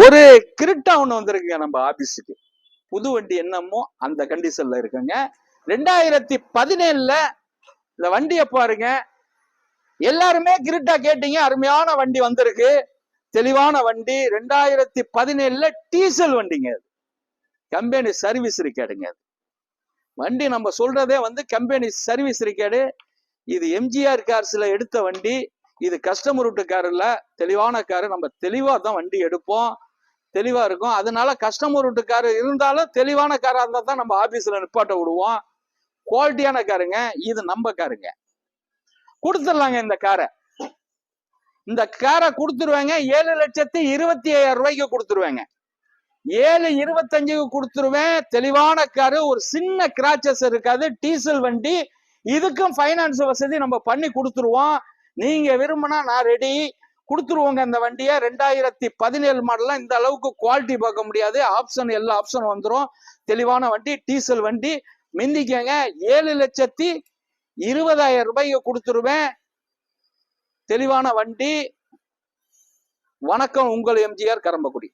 ஒரு கிரிட்டா ஒண்ணு வந்திருக்குங்க நம்ம ஆபீஸுக்கு. புது வண்டி என்னமோ அந்த கண்டிஷன்ல இருக்குங்க. 2017ல இந்த வண்டியை பாருங்க. எல்லாருமே கிரிட்டா கேட்டீங்க. அருமையான வண்டி வந்திருக்கு, தெளிவான வண்டி. 2017ல டீசல் வண்டிங்க. கம்பெனி சர்வீஸ் ரிக்கார்டுங்க. வண்டி நம்ம சொல்றதே கம்பெனி சர்வீஸ் ரிக்கார்டு. இது எம்ஜிஆர் கார்ஸ்ல எடுத்த வண்டி. இது கஸ்டமர் விட்டு கார் இல்ல, தெளிவான காரு. நம்ம தெளிவா தான் வண்டி எடுப்போம், தெளிவா இருக்கும். அதனால கஸ்டமர் விட்டு காரு இருந்தாலும் தெளிவான காரா இருந்தா தான் நம்ம ஆபீஸ்ல நிப்பாட்ட விடுவோம். குவாலிட்டியான காருங்க. இது நம்ம காருங்க. கொடுத்துடலாங்க இந்த காரை. இந்த காரை கொடுத்துருவாங்க. 7,25,000 கொடுத்துருவாங்க. 7,25,000 கொடுத்துருவேன். தெளிவான காரு, ஒரு சின்ன கிராச்சஸ் இருக்காது, டீசல் வண்டி. இதுக்கும் பைனான்ஸ் வசதி நம்ம பண்ணி கொடுத்துருவோம். நீங்க விரும்பினா நான் ரெடி, கொடுத்துருவோங்க இந்த வண்டியை. 2017 மாடல்லாம் இந்த அளவுக்கு குவாலிட்டி பார்க்க முடியாது. ஆப்ஷன் எல்லா ஆப்ஷன் வந்துடும். தெளிவான வண்டி, டீசல் வண்டி. மிந்திக்கங்க. 7,20,000 கொடுத்துருவேன். தெளிவான வண்டி. வணக்கம், உங்கள் எம்ஜிஆர் கரம்பக்குடி.